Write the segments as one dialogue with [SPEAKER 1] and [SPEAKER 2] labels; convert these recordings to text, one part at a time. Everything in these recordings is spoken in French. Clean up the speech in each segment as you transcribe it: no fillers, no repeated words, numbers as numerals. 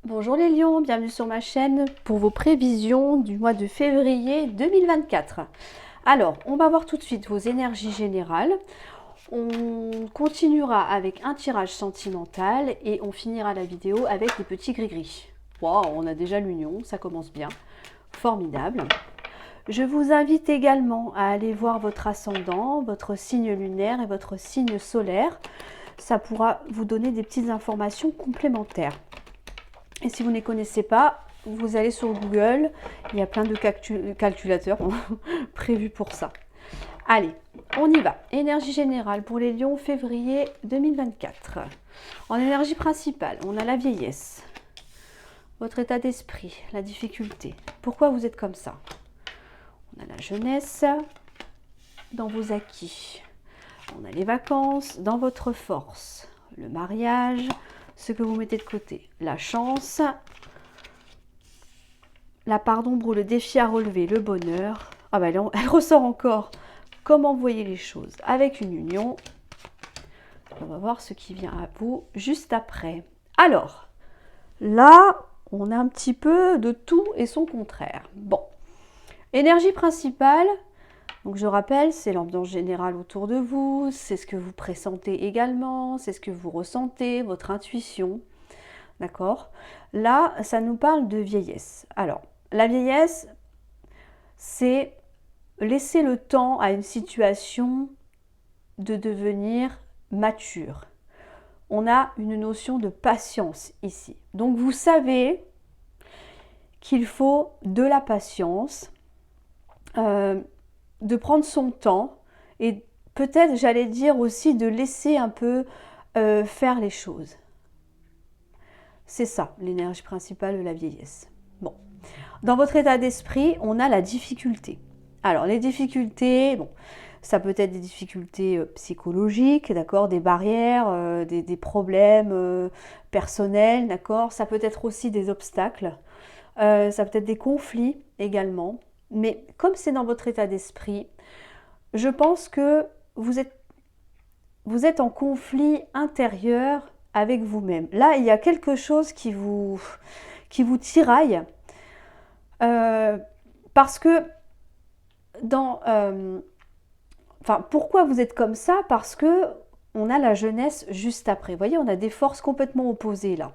[SPEAKER 1] Bonjour les lions, bienvenue sur ma chaîne pour vos prévisions du mois de février 2024. Alors, on va voir tout de suite vos énergies générales. On continuera avec un tirage sentimental et on finira la vidéo avec des petits gris-gris. Wow, on a déjà l'union, ça commence bien. Formidable. Je vous invite également à aller voir votre ascendant, votre signe lunaire et votre signe solaire. Ça pourra vous donner des petites informations complémentaires. Et si vous ne les connaissez pas, vous allez sur Google, il y a plein de calculateurs prévus pour ça. Allez, on y va. Énergie générale pour les lions, février 2024. En énergie principale, on a la vieillesse, votre état d'esprit, la difficulté. Pourquoi vous êtes comme ça? On a la jeunesse, dans vos acquis. On a les vacances, dans votre force, le mariage, ce que vous mettez de côté, la chance, la part d'ombre ou le défi à relever, le bonheur. Ah ben elle ressort encore. Comment vous voyez les choses avec une union. On va voir ce qui vient à vous juste après. Alors, là, on a un petit peu de tout et son contraire. Bon, énergie principale. Donc je rappelle, c'est l'ambiance générale autour de vous, c'est ce que vous pressentez également, c'est ce que vous ressentez, votre intuition, d'accord? Là, ça nous parle de vieillesse. Alors, la vieillesse, c'est laisser le temps à une situation de devenir mature. On a une notion de patience ici. Donc vous savez qu'il faut de la patience, de prendre son temps et peut-être, j'allais dire aussi, de laisser un peu faire les choses. C'est ça, l'énergie principale de la vieillesse. Bon, dans votre état d'esprit, on a la difficulté. Alors, les difficultés, bon, ça peut être des difficultés psychologiques, d'accord, des barrières, des problèmes personnels, d'accord. Ça peut être aussi des obstacles, ça peut être des conflits également. Mais comme c'est dans votre état d'esprit, je pense que vous êtes en conflit intérieur avec vous-même. Là, il y a quelque chose qui vous tiraille. Parce que pourquoi vous êtes comme ça? Parce que on a la jeunesse juste après. Vous voyez, on a des forces complètement opposées là.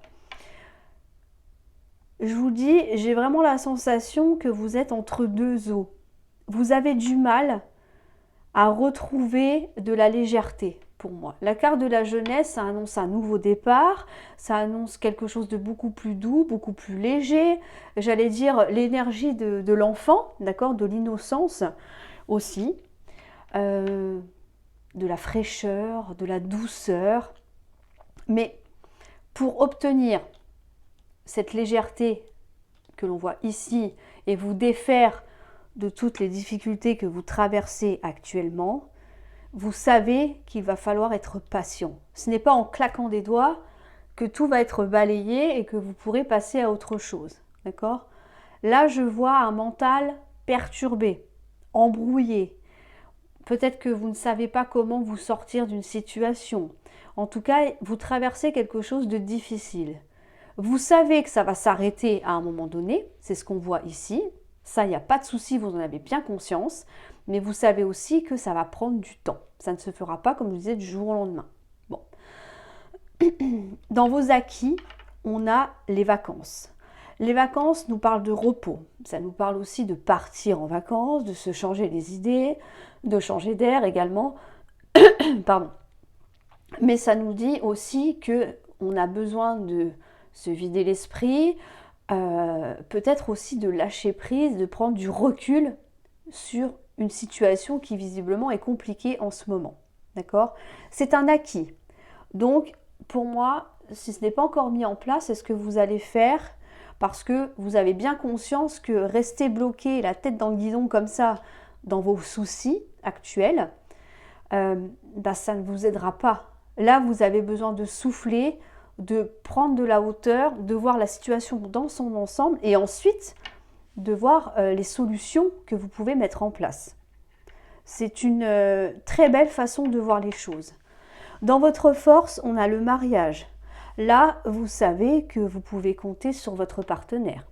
[SPEAKER 1] Je vous dis, j'ai vraiment la sensation que vous êtes entre deux eaux. Vous avez du mal à retrouver de la légèreté pour moi. La carte de la jeunesse, ça annonce un nouveau départ, ça annonce quelque chose de beaucoup plus doux, beaucoup plus léger. J'allais dire l'énergie de l'enfant, d'accord, de l'innocence aussi, de la fraîcheur, de la douceur. Mais pour obtenir cette légèreté que l'on voit ici et vous défaire de toutes les difficultés que vous traversez actuellement, vous savez qu'il va falloir être patient. Ce n'est pas en claquant des doigts que tout va être balayé et que vous pourrez passer à autre chose. D'accord? Là, je vois un mental perturbé, embrouillé. Peut-être que vous ne savez pas comment vous sortir d'une situation. En tout cas, vous traversez quelque chose de difficile. Vous savez que ça va s'arrêter à un moment donné, c'est ce qu'on voit ici. Ça, il n'y a pas de souci, vous en avez bien conscience. Mais vous savez aussi que ça va prendre du temps. Ça ne se fera pas, comme je disais, du jour au lendemain. Bon. Dans vos acquis, on a les vacances. Les vacances nous parlent de repos. Ça nous parle aussi de partir en vacances, de se changer les idées, de changer d'air également. Pardon. Mais ça nous dit aussi qu'on a besoin de se vider l'esprit, peut-être aussi de lâcher prise, de prendre du recul sur une situation qui visiblement est compliquée en ce moment. D'accord? C'est un acquis. Donc, pour moi, si ce n'est pas encore mis en place, c'est ce que vous allez faire parce que vous avez bien conscience que rester bloqué, la tête dans le guidon comme ça, dans vos soucis actuels, ça ne vous aidera pas. Là, vous avez besoin de souffler, de prendre de la hauteur, de voir la situation dans son ensemble et ensuite de voir les solutions que vous pouvez mettre en place. C'est une très belle façon de voir les choses. Dans votre force, on a le mariage. Là, vous savez que vous pouvez compter sur votre partenaire.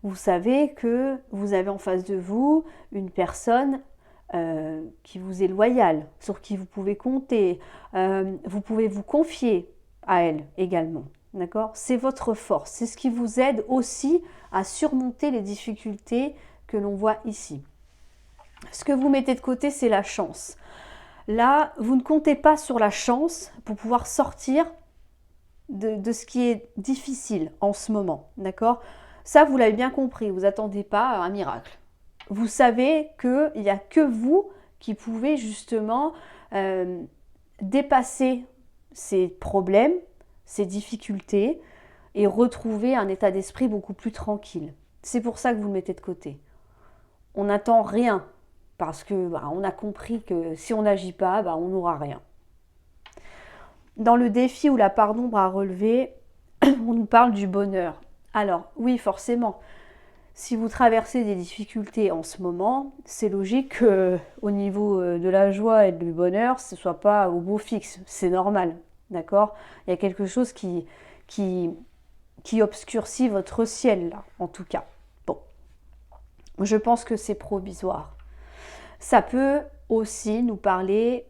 [SPEAKER 1] Vous savez que vous avez en face de vous une personne qui vous est loyale, sur qui vous pouvez compter. Vous pouvez vous confier à elle également. D'accord? C'est votre force. C'est ce qui vous aide aussi à surmonter les difficultés que l'on voit ici. Ce que vous mettez de côté, c'est la chance. Là, vous ne comptez pas sur la chance pour pouvoir sortir de ce qui est difficile en ce moment. D'accord? Ça, vous l'avez bien compris. Vous n'attendez pas à un miracle. Vous savez qu'il n'y a que vous qui pouvez justement dépasser ces problèmes, ces difficultés et retrouver un état d'esprit beaucoup plus tranquille. C'est pour ça que vous le mettez de côté. On n'attend rien parce que on a compris que si on n'agit pas, on n'aura rien. Dans le défi ou la part d'ombre à relever, on nous parle du bonheur. Alors oui, forcément, si vous traversez des difficultés en ce moment, c'est logique qu'au niveau de la joie et du bonheur, ce ne soit pas au beau fixe. C'est normal, d'accord? Il y a quelque chose qui obscurcit votre ciel, là, en tout cas. Bon, je pense que c'est provisoire. Ça peut aussi nous parler,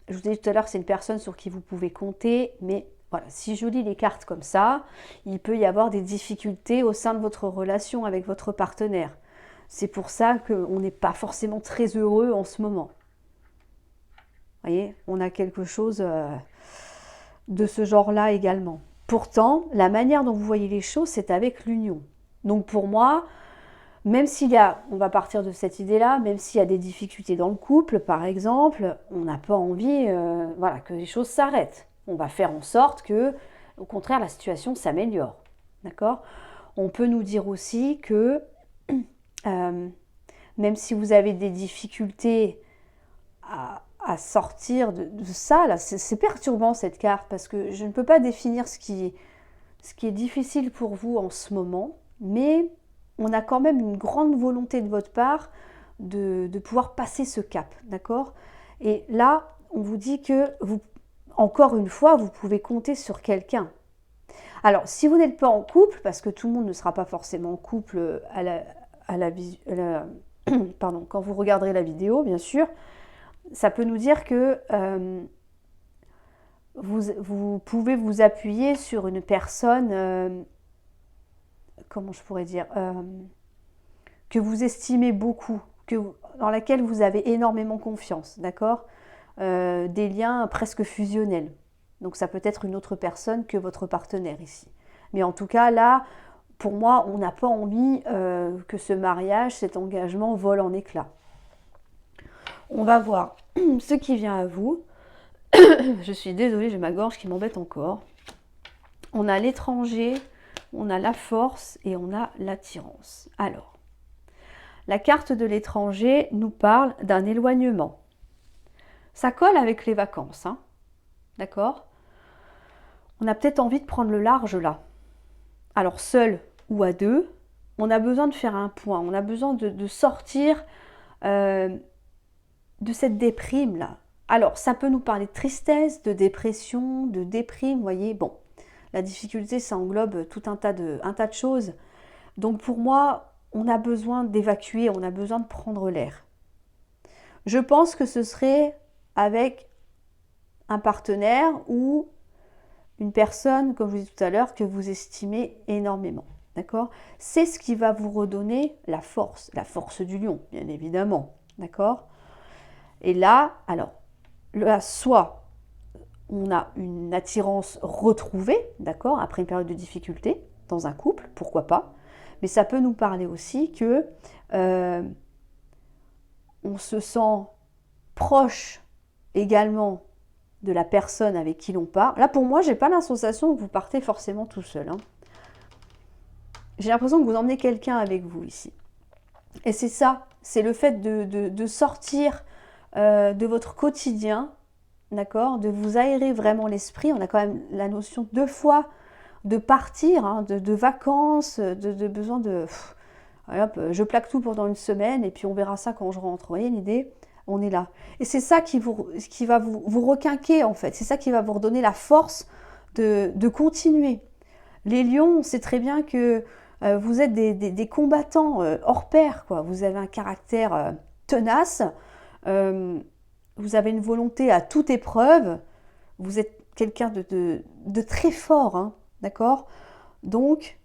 [SPEAKER 1] je vous ai dit tout à l'heure, c'est une personne sur qui vous pouvez compter, mais voilà, si je lis les cartes comme ça, il peut y avoir des difficultés au sein de votre relation avec votre partenaire. C'est pour ça qu'on n'est pas forcément très heureux en ce moment. Vous voyez, on a quelque chose de ce genre-là également. Pourtant, la manière dont vous voyez les choses, c'est avec l'union. Donc pour moi, même s'il y a, on va partir de cette idée-là, même s'il y a des difficultés dans le couple, par exemple, on n'a pas envie que les choses s'arrêtent. On va faire en sorte que, au contraire, la situation s'améliore. D'accord? On peut nous dire aussi que, même si vous avez des difficultés à sortir de ça, là, c'est perturbant cette carte, parce que je ne peux pas définir ce qui est difficile pour vous en ce moment, mais on a quand même une grande volonté de votre part de pouvoir passer ce cap, d'accord? Et là, on vous dit que vous, encore une fois, vous pouvez compter sur quelqu'un. Alors, si vous n'êtes pas en couple, parce que tout le monde ne sera pas forcément en couple quand vous regarderez la vidéo, bien sûr, ça peut nous dire que vous pouvez vous appuyer sur une personne, comment je pourrais dire, que vous estimez beaucoup, dans laquelle vous avez énormément confiance, d'accord? Des liens presque fusionnels. Donc ça peut être une autre personne que votre partenaire ici. Mais en tout cas, là, pour moi, on n'a pas envie que ce mariage, cet engagement vole en éclats. On va voir ce qui vient à vous. Je suis désolée, j'ai ma gorge qui m'embête encore. On a l'étranger, on a la force et on a l'attirance. Alors, la carte de l'étranger nous parle d'un éloignement. Ça colle avec les vacances, hein, d'accord? On a peut-être envie de prendre le large là. Alors, seul ou à deux, on a besoin de faire un point. On a besoin de sortir de cette déprime là. Alors, ça peut nous parler de tristesse, de dépression, de déprime, vous voyez. Bon, la difficulté, ça englobe tout un tas de choses. Donc, pour moi, on a besoin d'évacuer, on a besoin de prendre l'air. Je pense que ce serait avec un partenaire ou une personne, comme je vous disais tout à l'heure, que vous estimez énormément. D'accord? C'est ce qui va vous redonner la force du lion, bien évidemment. D'accord? Et là, alors, là, soit on a une attirance retrouvée, d'accord, après une période de difficulté, dans un couple, pourquoi pas, mais ça peut nous parler aussi que on se sent proche également de la personne avec qui l'on part. Là, pour moi, j'ai pas la sensation que vous partez forcément tout seul, hein. J'ai l'impression que vous emmenez quelqu'un avec vous ici. Et c'est ça, c'est le fait de sortir de votre quotidien, d'accord, de vous aérer vraiment l'esprit. On a quand même la notion 2 fois de partir, hein, de vacances, de besoin de... hop, je plaque tout pendant une semaine et puis on verra ça quand je rentre. Vous voyez l'idée? On est là. Et c'est ça qui va vous requinquer en fait. C'est ça qui va vous redonner la force de continuer. Les lions, on sait très bien que vous êtes des combattants hors pair, quoi. Vous avez un caractère tenace, vous avez une volonté à toute épreuve, vous êtes quelqu'un de très fort, hein, d'accord? Donc,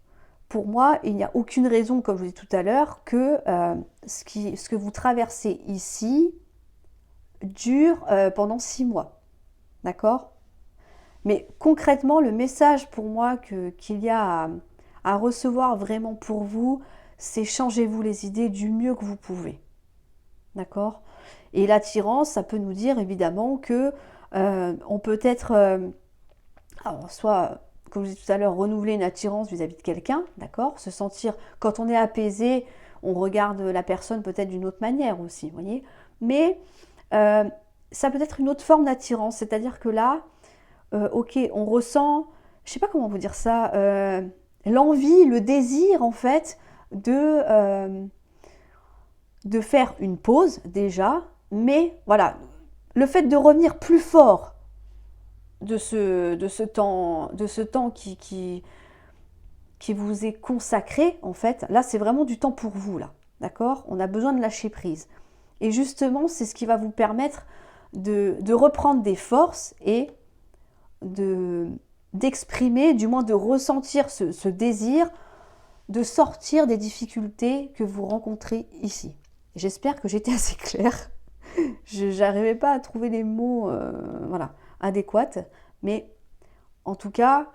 [SPEAKER 1] pour moi, il n'y a aucune raison, comme je vous dis tout à l'heure, que ce que vous traversez ici dure pendant 6 mois, d'accord? Mais concrètement, le message pour moi qu'il y a à recevoir vraiment pour vous, c'est changez-vous les idées du mieux que vous pouvez. D'accord? Et l'attirance, ça peut nous dire évidemment que on peut être, alors, soit, comme je disais tout à l'heure, renouveler une attirance vis-à-vis de quelqu'un, d'accord? Se sentir, quand on est apaisé, on regarde la personne peut-être d'une autre manière aussi, vous voyez? Mais ça peut être une autre forme d'attirance, c'est-à-dire que là, ok, on ressent, je sais pas comment vous dire ça, l'envie, le désir en fait de faire une pause déjà, mais voilà, le fait de revenir plus fort de ce temps qui vous est consacré en fait, là c'est vraiment du temps pour vous là, d'accord? On a besoin de lâcher prise. Et justement, c'est ce qui va vous permettre de reprendre des forces et d'exprimer, du moins de ressentir ce désir de sortir des difficultés que vous rencontrez ici. J'espère que j'étais assez claire. Je n'arrivais pas à trouver les mots voilà, adéquats, mais en tout cas,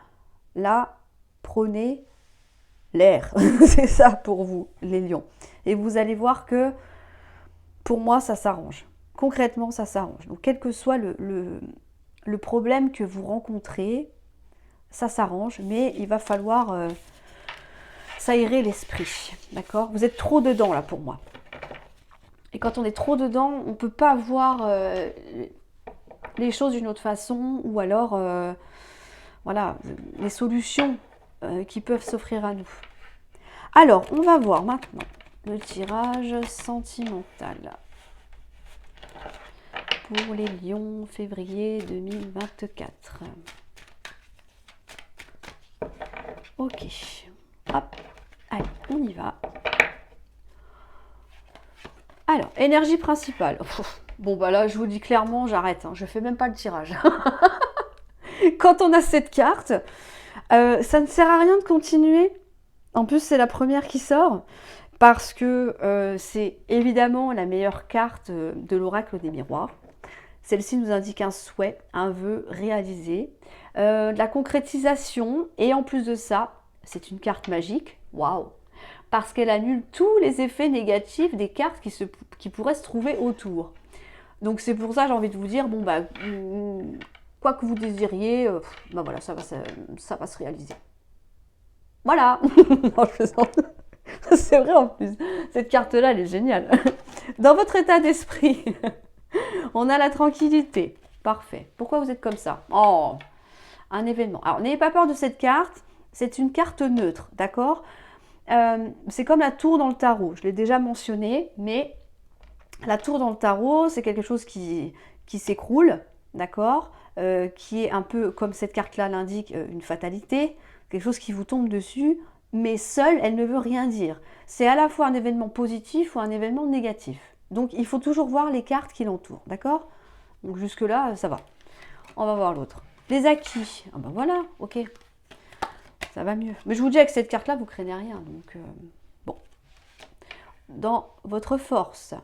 [SPEAKER 1] là, prenez l'air. C'est ça pour vous, les lions. Et vous allez voir que pour moi, ça s'arrange. Concrètement, ça s'arrange. Donc, quel que soit le problème que vous rencontrez, ça s'arrange, mais il va falloir s'aérer l'esprit, d'accord? Vous êtes trop dedans là pour moi. Et quand on est trop dedans, on ne peut pas voir les choses d'une autre façon, ou alors voilà, les solutions qui peuvent s'offrir à nous. Alors, on va voir maintenant le tirage sentimental pour les lions février 2024. Ok, hop, allez, on y va. Alors, énergie principale. Bon, bah là, je vous dis clairement, j'arrête, hein, je fais même pas le tirage. Quand on a cette carte, ça ne sert à rien de continuer. En plus, c'est la première qui sort, parce que c'est évidemment la meilleure carte de l'oracle des miroirs. Celle-ci nous indique un souhait, un vœu réalisé, de la concrétisation, et en plus de ça, c'est une carte magique, waouh, parce qu'elle annule tous les effets négatifs des cartes qui pourraient se trouver autour. Donc c'est pour ça j'ai envie de vous dire, bon bah, quoi que vous désiriez, bah voilà, ça va se réaliser. Voilà. Non, je plaisante. C'est vrai en plus, cette carte-là, elle est géniale. Dans votre état d'esprit, on a la tranquillité. Parfait. Pourquoi vous êtes comme ça? Oh, un événement. Alors, n'ayez pas peur de cette carte. C'est une carte neutre, d'accord? C'est comme la tour dans le tarot. Je l'ai déjà mentionné, mais la tour dans le tarot, c'est quelque chose qui s'écroule, d'accord? Qui est un peu, comme cette carte-là l'indique, une fatalité. Quelque chose qui vous tombe dessus, mais seule, elle ne veut rien dire. C'est à la fois un événement positif ou un événement négatif. Donc, il faut toujours voir les cartes qui l'entourent, d'accord? Donc, jusque-là, ça va. On va voir l'autre. Les acquis. Ah ben voilà, ok. Ça va mieux. Mais je vous dis, avec cette carte-là, vous craignez rien. Donc, bon. Dans votre force,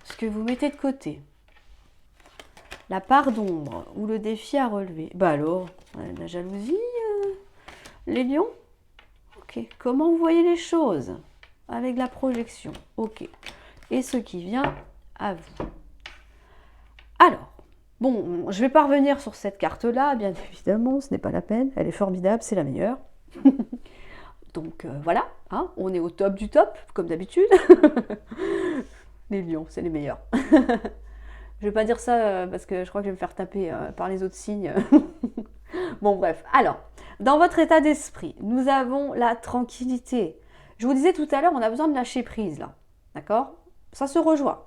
[SPEAKER 1] ce que vous mettez de côté, la part d'ombre ou le défi à relever. Bah alors, la jalousie, les lions? Ok. Comment vous voyez les choses? Avec la projection. Ok. Et ce qui vient à vous. Alors, bon, je vais pas revenir sur cette carte-là, bien évidemment, ce n'est pas la peine. Elle est formidable, c'est la meilleure. Donc voilà, hein, on est au top du top, comme d'habitude. Les lions, c'est les meilleurs. Je vais pas dire ça parce que je crois que je vais me faire taper par les autres signes. Bon, bref. Alors, dans votre état d'esprit, nous avons la tranquillité. Je vous disais tout à l'heure, on a besoin de lâcher prise, là. D'accord? Ça se rejoint.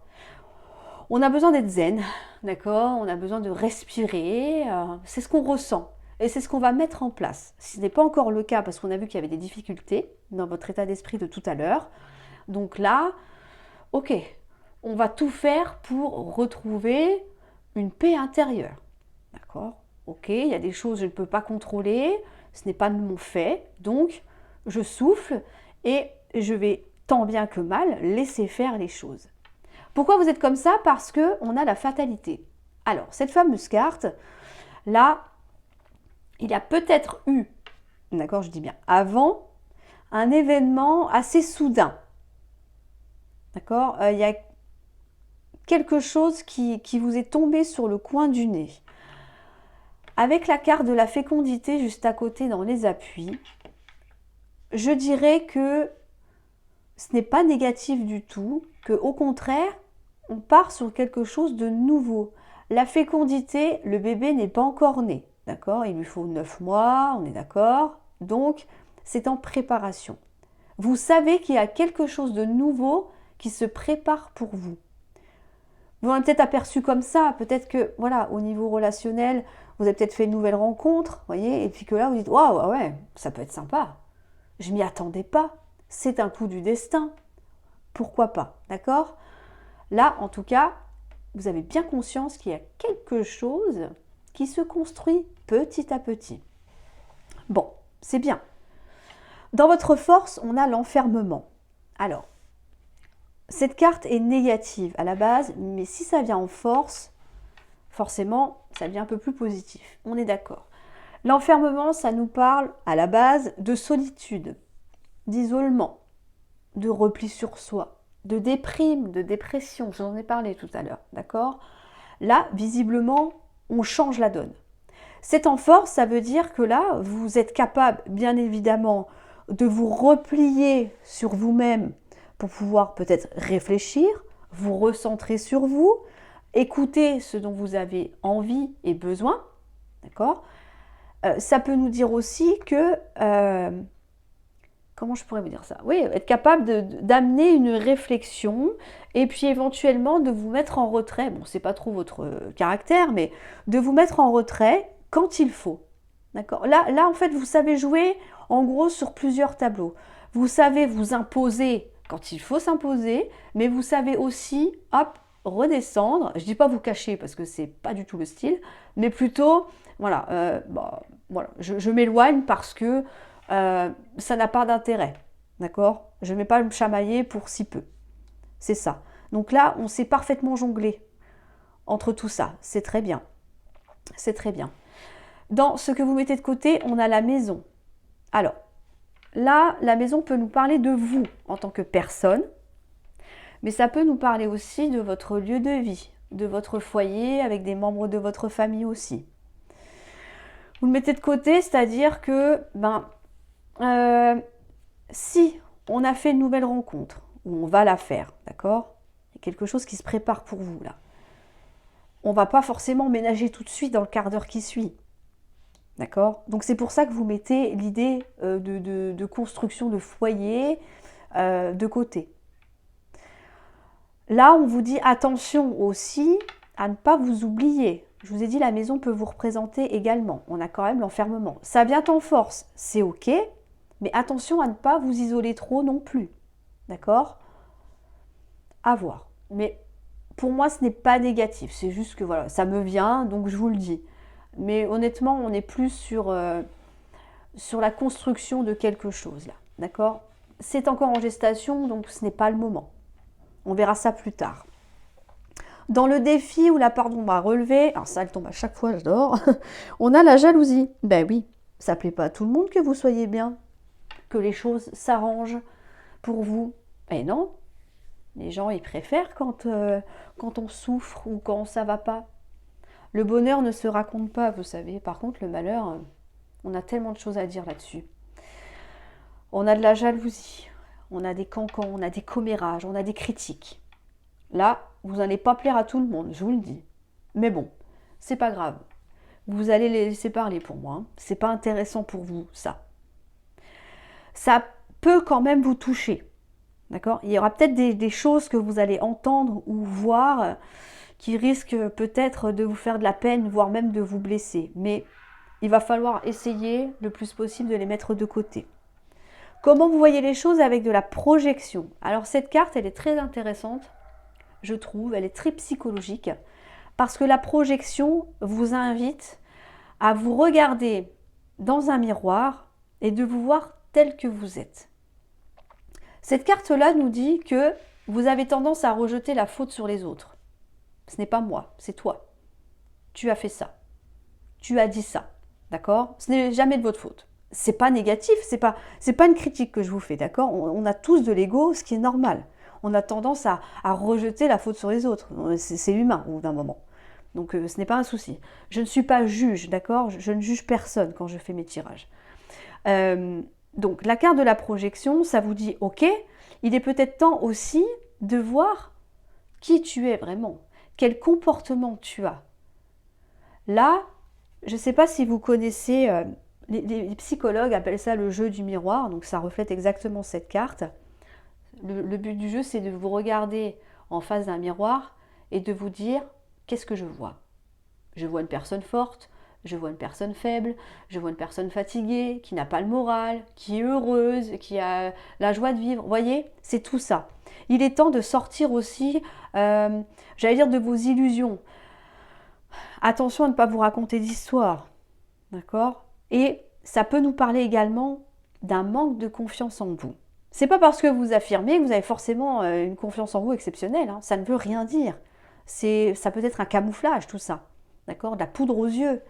[SPEAKER 1] On a besoin d'être zen, d'accord? On a besoin de respirer, c'est ce qu'on ressent. Et c'est ce qu'on va mettre en place. Ce n'est pas encore le cas parce qu'on a vu qu'il y avait des difficultés dans votre état d'esprit de tout à l'heure. Donc là, ok, on va tout faire pour retrouver une paix intérieure. D'accord? Ok, il y a des choses que je ne peux pas contrôler, ce n'est pas de mon fait, donc je souffle et je vais tant bien que mal laisser faire les choses. Pourquoi vous êtes comme ça? Parce qu'on a la fatalité. Alors, cette fameuse carte, là, il y a peut-être eu, d'accord, je dis bien avant, un événement assez soudain. D'accord? Il y a quelque chose qui vous est tombé sur le coin du nez. Avec la carte de la fécondité juste à côté dans les appuis, je dirais que ce n'est pas négatif du tout, que au contraire, on part sur quelque chose de nouveau. La fécondité, le bébé n'est pas encore né, d'accord? Il lui faut 9 mois, on est d'accord? Donc, c'est en préparation. Vous savez qu'il y a quelque chose de nouveau qui se prépare pour vous. Vous en avez peut-être aperçu comme ça, peut-être que, voilà, au niveau relationnel, vous avez peut-être fait une nouvelle rencontre, voyez, et puis que là, vous dites, waouh, ouais, ça peut être sympa. Je m'y attendais pas. C'est un coup du destin. Pourquoi pas, d'accord? Là, en tout cas, vous avez bien conscience qu'il y a quelque chose qui se construit petit à petit. Bon, c'est bien. Dans votre force, on a l'enfermement. Alors, cette carte est négative à la base, mais si ça vient en force, forcément, ça devient un peu plus positif. On est d'accord. L'enfermement, ça nous parle à la base de solitude, d'isolement, de repli sur soi, de déprime, de dépression. J'en ai parlé tout à l'heure, d'accord? Là, visiblement, on change la donne. C'est en force, ça veut dire que là, vous êtes capable, bien évidemment, de vous replier sur vous-même pour pouvoir peut-être réfléchir, vous recentrer sur vous, écouter ce dont vous avez envie et besoin, d'accord? Ça peut nous dire aussi que, comment je pourrais vous dire ça? Oui, être capable d'amener une réflexion et puis éventuellement de vous mettre en retrait. Bon, c'est pas trop votre caractère, mais de vous mettre en retrait quand il faut. D'accord? Là, en fait, vous savez jouer en gros sur plusieurs tableaux. Vous savez vous imposer quand il faut s'imposer, mais vous savez aussi, hop, redescendre. Je dis pas vous cacher parce que c'est pas du tout le style, mais plutôt, voilà, voilà, je m'éloigne parce que ça n'a pas d'intérêt, d'accord? Je ne vais pas me chamailler pour si peu. C'est ça. Donc là, on sait parfaitement jongler entre tout ça. C'est très bien. C'est très bien. Dans ce que vous mettez de côté, on a la maison. Alors, là, la maison peut nous parler de vous en tant que personne, mais ça peut nous parler aussi de votre lieu de vie, de votre foyer, avec des membres de votre famille aussi. Vous le mettez de côté, c'est-à-dire que, si on a fait une nouvelle rencontre, ou on va la faire, d'accord? Il y a quelque chose qui se prépare pour vous, là. On ne va pas forcément ménager tout de suite dans le quart d'heure qui suit. D'accord? Donc c'est pour ça que vous mettez l'idée de construction de foyer de côté. Là, on vous dit attention aussi à ne pas vous oublier. Je vous ai dit, la maison peut vous représenter également. On a quand même l'enfermement. Ça vient en force, c'est ok, mais attention à ne pas vous isoler trop non plus. D'accord? À voir. Mais pour moi, ce n'est pas négatif. C'est juste que voilà, ça me vient, donc je vous le dis. Mais honnêtement, on est plus sur la construction de quelque chose là. D'accord? C'est encore en gestation, donc ce n'est pas le moment. On verra ça plus tard. Dans le défi où la part d'ombre à relever, alors ça elle tombe à chaque fois, j'adore, on a la jalousie. Ben oui, ça plaît pas à tout le monde que vous soyez bien, que les choses s'arrangent pour vous. Et non, les gens ils préfèrent quand on souffre ou quand ça va pas. Le bonheur ne se raconte pas, vous savez. Par contre, le malheur, on a tellement de choses à dire là-dessus. On a de la jalousie, on a des cancans, on a des commérages, on a des critiques. Là, vous n'allez pas plaire à tout le monde, je vous le dis. Mais bon, c'est pas grave. Vous allez les laisser parler pour moi. Hein. C'est pas intéressant pour vous, ça. Ça peut quand même vous toucher. D'accord? Il y aura peut-être des choses que vous allez entendre ou voir qui risquent peut-être de vous faire de la peine, voire même de vous blesser. Mais il va falloir essayer le plus possible de les mettre de côté. Comment vous voyez les choses avec de la projection? Alors cette carte, elle est très intéressante, je trouve, elle est très psychologique, parce que la projection vous invite à vous regarder dans un miroir et de vous voir tel que vous êtes. Cette carte-là nous dit que vous avez tendance à rejeter la faute sur les autres. Ce n'est pas moi, c'est toi. Tu as fait ça. Tu as dit ça. D'accord? Ce n'est jamais de votre faute. C'est pas négatif, c'est pas une critique que je vous fais, d'accord? On a tous de l'ego, ce qui est normal. On a tendance à rejeter la faute sur les autres. C'est humain au bout d'un moment. Donc ce n'est pas un souci. Je ne suis pas juge, d'accord? Je ne juge personne quand je fais mes tirages. Donc la carte de la projection, ça vous dit, ok, il est peut-être temps aussi de voir qui tu es vraiment, quel comportement tu as. Là, je ne sais pas si vous connaissez, les psychologues appellent ça le jeu du miroir, donc ça reflète exactement cette carte. Le but du jeu, c'est de vous regarder en face d'un miroir et de vous dire, qu'est-ce que je vois? Je vois une personne forte, je vois une personne faible, je vois une personne fatiguée, qui n'a pas le moral, qui est heureuse, qui a la joie de vivre. Vous voyez, c'est tout ça. Il est temps de sortir aussi, j'allais dire, de vos illusions. Attention à ne pas vous raconter d'histoire, d'accord? Et ça peut nous parler également d'un manque de confiance en vous. C'est pas parce que vous affirmez que vous avez forcément une confiance en vous exceptionnelle, hein. Ça ne veut rien dire. Ça peut être un camouflage, tout ça, d'accord? De la poudre aux yeux.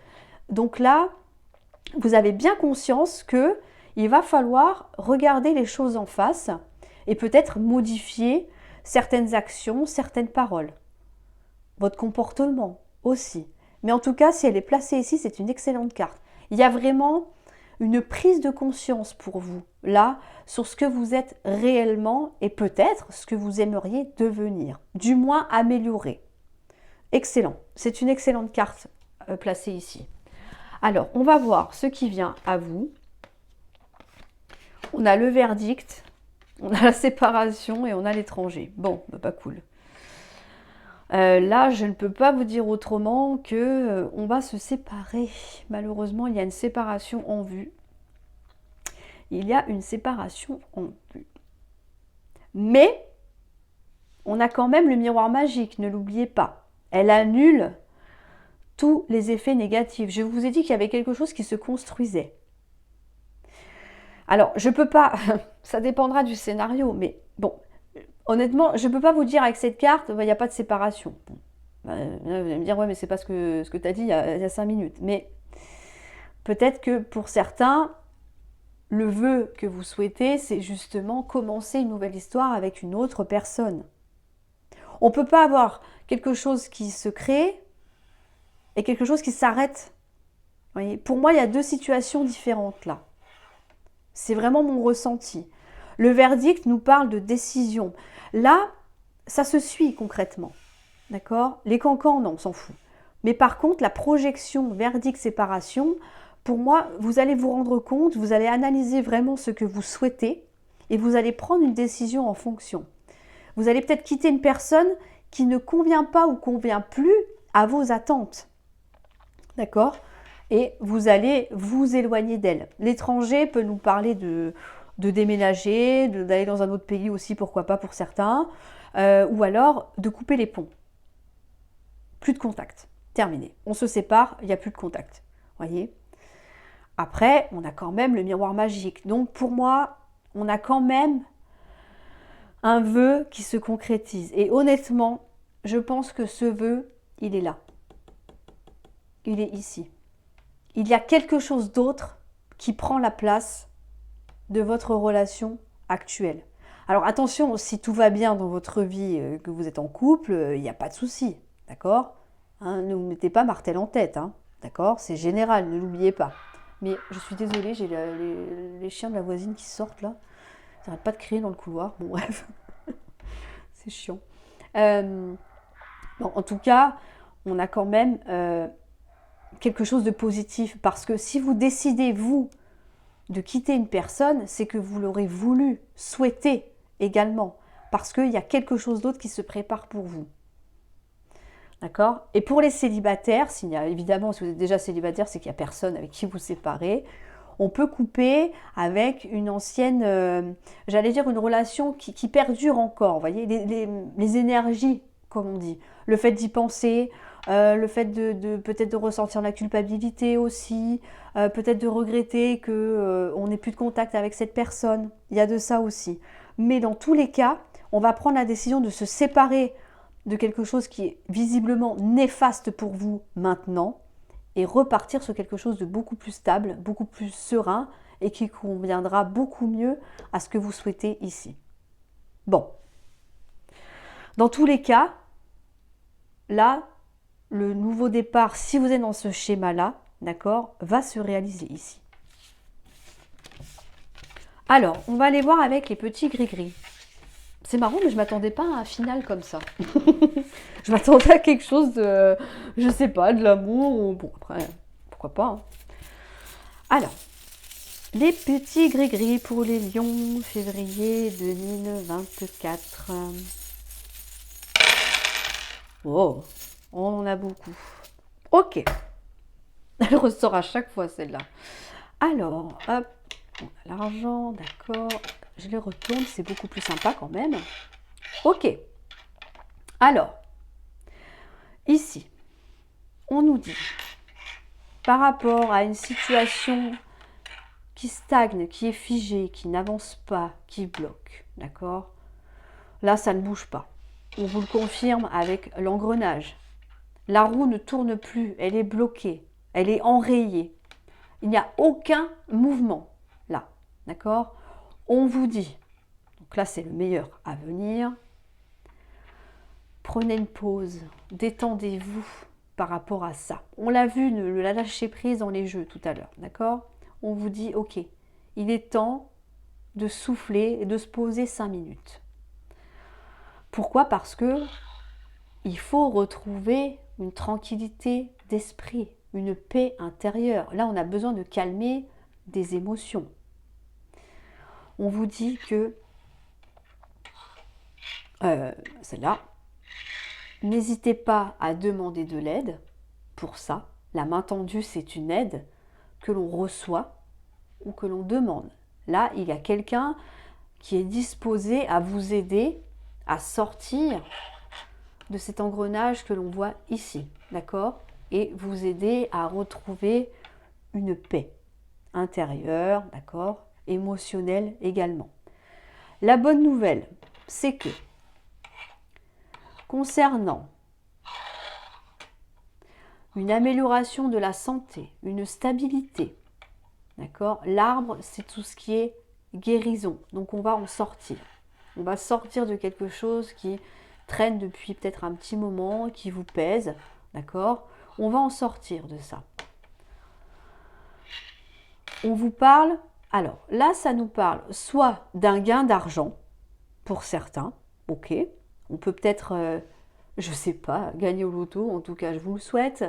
[SPEAKER 1] Donc là, vous avez bien conscience que il va falloir regarder les choses en face et peut-être modifier certaines actions, certaines paroles. Votre comportement aussi. Mais en tout cas, si elle est placée ici, c'est une excellente carte. Il y a vraiment une prise de conscience pour vous, là, sur ce que vous êtes réellement et peut-être ce que vous aimeriez devenir, du moins améliorer. Excellent. C'est une excellente carte placée ici. Alors, on va voir ce qui vient à vous. On a le verdict, on a la séparation et on a l'étranger. Bon, bah, pas cool. Là, je ne peux pas vous dire autrement que on va se séparer. Malheureusement, il y a une séparation en vue. Il y a une séparation en vue. Mais, on a quand même le miroir magique, ne l'oubliez pas. Elle annule tous les effets négatifs. Je vous ai dit qu'il y avait quelque chose qui se construisait. Alors, je ne peux pas, ça dépendra du scénario, mais bon, honnêtement, je ne peux pas vous dire avec cette carte, il n'y a pas de séparation. Bon, vous allez me dire, ouais, mais c'est pas ce que tu as dit il y a 5 minutes. Mais peut-être que pour certains, le vœu que vous souhaitez, c'est justement commencer une nouvelle histoire avec une autre personne. On ne peut pas avoir quelque chose qui se crée et quelque chose qui s'arrête. Voyez, pour moi, il y a deux situations différentes là. C'est vraiment mon ressenti. Le verdict nous parle de décision. Là, ça se suit concrètement. D'accord? Les cancans, non, on s'en fout. Mais par contre, la projection, verdict, séparation, pour moi, vous allez vous rendre compte, vous allez analyser vraiment ce que vous souhaitez et vous allez prendre une décision en fonction. Vous allez peut-être quitter une personne qui ne convient pas ou convient plus à vos attentes. D'accord? Et vous allez vous éloigner d'elle. L'étranger peut nous parler de déménager, d'aller dans un autre pays aussi, pourquoi pas pour certains, ou alors de couper les ponts. Plus de contact. Terminé. On se sépare, il n'y a plus de contact. Voyez? Après, on a quand même le miroir magique. Donc pour moi, on a quand même un vœu qui se concrétise. Et honnêtement, je pense que ce vœu, il est là. Il est ici. Il y a quelque chose d'autre qui prend la place de votre relation actuelle. Alors attention, si tout va bien dans votre vie, que vous êtes en couple, il n'y a pas de souci, d'accord, hein, ne vous mettez pas martel en tête, hein, d'accord, c'est général, ne l'oubliez pas. Mais je suis désolée, j'ai les chiens de la voisine qui sortent là, ils n'arrêtent pas de crier dans le couloir, bon bref, c'est chiant. Bon, en tout cas, on a quand même quelque chose de positif, parce que si vous décidez, vous, de quitter une personne, c'est que vous l'aurez voulu, souhaité également, parce qu'il y a quelque chose d'autre qui se prépare pour vous. D'accord? Et pour les célibataires, évidemment, si vous êtes déjà célibataire, c'est qu'il n'y a personne avec qui vous séparer. On peut couper avec une ancienne, j'allais dire une relation qui perdure encore, vous voyez, les énergies, comme on dit. Le fait d'y penser, le fait de peut-être de ressentir la culpabilité aussi, peut-être de regretter que on n'ait plus de contact avec cette personne. Il y a de ça aussi. Mais dans tous les cas, on va prendre la décision de se séparer de quelque chose qui est visiblement néfaste pour vous maintenant et repartir sur quelque chose de beaucoup plus stable, beaucoup plus serein et qui conviendra beaucoup mieux à ce que vous souhaitez ici. Bon. Dans tous les cas, là, le nouveau départ, si vous êtes dans ce schéma-là, d'accord, va se réaliser ici. Alors, on va aller voir avec les petits gris-gris. C'est marrant, mais je ne m'attendais pas à un final comme ça. Je m'attendais à quelque chose de, je sais pas, de l'amour. Bon, après, pourquoi pas. Hein. Alors, les petits gris-gris pour les lions, février 2024. Oh, on en a beaucoup. Ok. Elle ressort à chaque fois, celle-là. Alors, hop, on a l'argent, d'accord. Je les retourne, c'est beaucoup plus sympa quand même. Ok. Alors, ici, on nous dit, par rapport à une situation qui stagne, qui est figée, qui n'avance pas, qui bloque, d'accord? Là, ça ne bouge pas. On vous le confirme avec l'engrenage. La roue ne tourne plus, elle est bloquée, elle est enrayée. Il n'y a aucun mouvement là, d'accord? On vous dit, donc là c'est le meilleur à venir, prenez une pause, détendez-vous par rapport à ça. On l'a vu, le lâcher prise dans les jeux tout à l'heure, d'accord? On vous dit, ok, il est temps de souffler et de se poser 5 minutes. Pourquoi? Parce que il faut retrouver une tranquillité d'esprit, une paix intérieure. Là, on a besoin de calmer des émotions. On vous dit que celle-là, n'hésitez pas à demander de l'aide pour ça. La main tendue, c'est une aide que l'on reçoit ou que l'on demande. Là, il y a quelqu'un qui est disposé à vous aider à sortir de cet engrenage que l'on voit ici, d'accord? Et vous aider à retrouver une paix intérieure, d'accord? Émotionnelle également. La bonne nouvelle, c'est que concernant une amélioration de la santé, une stabilité, d'accord? L'arbre, c'est tout ce qui est guérison, donc on va en sortir. On va sortir de quelque chose qui traîne depuis peut-être un petit moment, qui vous pèse, d'accord? On va en sortir de ça. On vous parle, alors là, ça nous parle soit d'un gain d'argent, pour certains, ok, on peut peut-être, je ne sais pas, gagner au loto, en tout cas je vous le souhaite,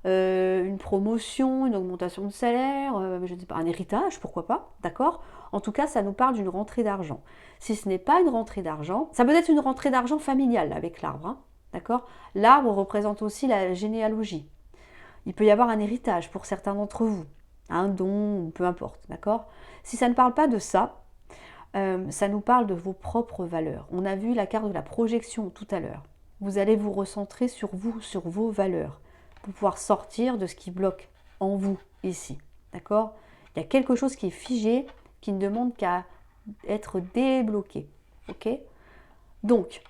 [SPEAKER 1] une promotion, une augmentation de salaire, je ne sais pas, un héritage, pourquoi pas, d'accord? En tout cas, ça nous parle d'une rentrée d'argent. Si ce n'est pas une rentrée d'argent, ça peut être une rentrée d'argent familiale avec l'arbre, hein, d'accord? L'arbre représente aussi la généalogie. Il peut y avoir un héritage pour certains d'entre vous, un don, peu importe, d'accord? Si ça ne parle pas de ça, ça nous parle de vos propres valeurs. On a vu la carte de la projection tout à l'heure. Vous allez vous recentrer sur vous, sur vos valeurs, pour pouvoir sortir de ce qui bloque en vous ici, d'accord? Il y a quelque chose qui est figé, qui ne demande qu'à être débloqué, ok? Donc,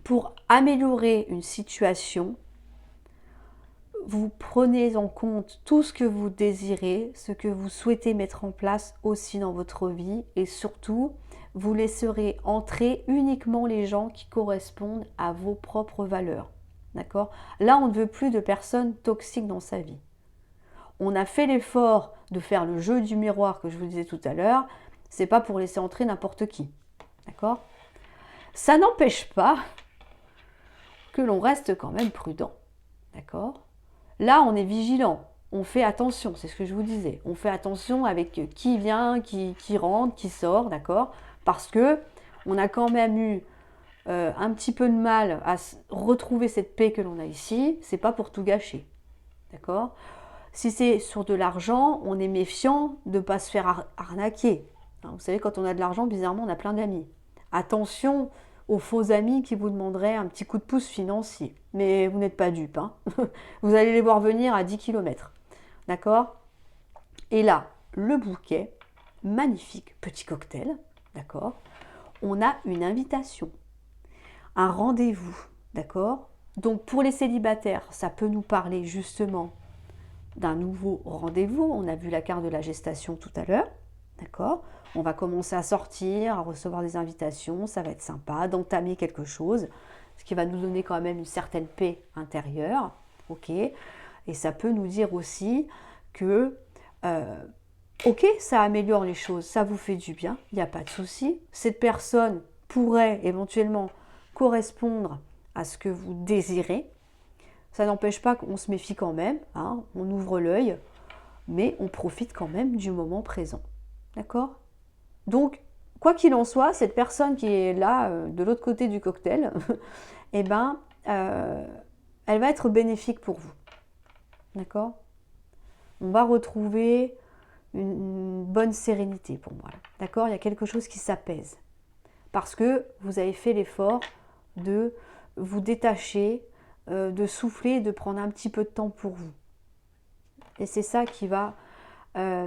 [SPEAKER 1] pour améliorer une situation, vous prenez en compte tout ce que vous désirez, ce que vous souhaitez mettre en place aussi dans votre vie et surtout, vous laisserez entrer uniquement les gens qui correspondent à vos propres valeurs. D'accord? Là, on ne veut plus de personnes toxiques dans sa vie. On a fait l'effort de faire le jeu du miroir que je vous disais tout à l'heure. C'est pas pour laisser entrer n'importe qui. D'accord? Ça n'empêche pas que l'on reste quand même prudent. D'accord? Là, on est vigilant, on fait attention, c'est ce que je vous disais. On fait attention avec qui vient, qui rentre, qui sort, d'accord? Parce que on a quand même eu un petit peu de mal à retrouver cette paix que l'on a ici, c'est pas pour tout gâcher. D'accord? Si c'est sur de l'argent, on est méfiant de ne pas se faire arnaquer. Hein, vous savez, quand on a de l'argent, bizarrement, on a plein d'amis. Attention aux faux amis qui vous demanderaient un petit coup de pouce financier. Mais vous n'êtes pas dupe. Hein. Vous allez les voir venir à 10 km. D'accord? Et là, le bouquet, magnifique petit cocktail. D'accord? On a une invitation, un rendez-vous. D'accord? Donc pour les célibataires, ça peut nous parler justement d'un nouveau rendez-vous. On a vu la carte de la gestation tout à l'heure. D'accord? On va commencer à sortir, à recevoir des invitations, ça va être sympa, d'entamer quelque chose, ce qui va nous donner quand même une certaine paix intérieure. Ok? Et ça peut nous dire aussi que, ok, ça améliore les choses, ça vous fait du bien, il n'y a pas de souci. Cette personne pourrait éventuellement correspondre à ce que vous désirez. Ça n'empêche pas qu'on se méfie quand même, hein, on ouvre l'œil, mais on profite quand même du moment présent. D'accord? Donc, quoi qu'il en soit, cette personne qui est là, de l'autre côté du cocktail, eh ben, elle va être bénéfique pour vous. D'accord? On va retrouver une bonne sérénité pour moi. D'accord? Il y a quelque chose qui s'apaise. Parce que vous avez fait l'effort de vous détacher, de souffler, de prendre un petit peu de temps pour vous. Et c'est ça qui va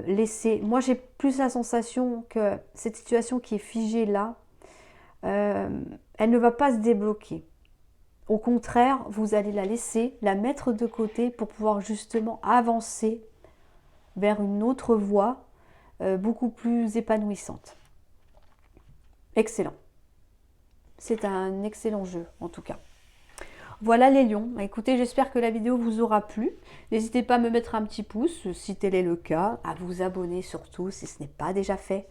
[SPEAKER 1] laisser... Moi, j'ai plus la sensation que cette situation qui est figée là, elle ne va pas se débloquer. Au contraire, vous allez la laisser, la mettre de côté pour pouvoir justement avancer vers une autre voie beaucoup plus épanouissante. Excellent. C'est un excellent jeu, en tout cas. Voilà les lions. Écoutez, j'espère que la vidéo vous aura plu. N'hésitez pas à me mettre un petit pouce si tel est le cas, à vous abonner surtout si ce n'est pas déjà fait.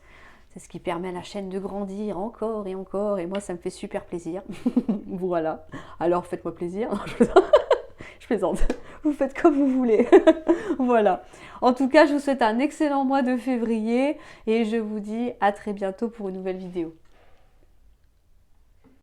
[SPEAKER 1] C'est ce qui permet à la chaîne de grandir encore et encore. Et moi, ça me fait super plaisir. Voilà. Alors, faites-moi plaisir. Je plaisante. Vous faites comme vous voulez. Voilà. En tout cas, je vous souhaite un excellent mois de février. Et je vous dis à très bientôt pour une nouvelle vidéo.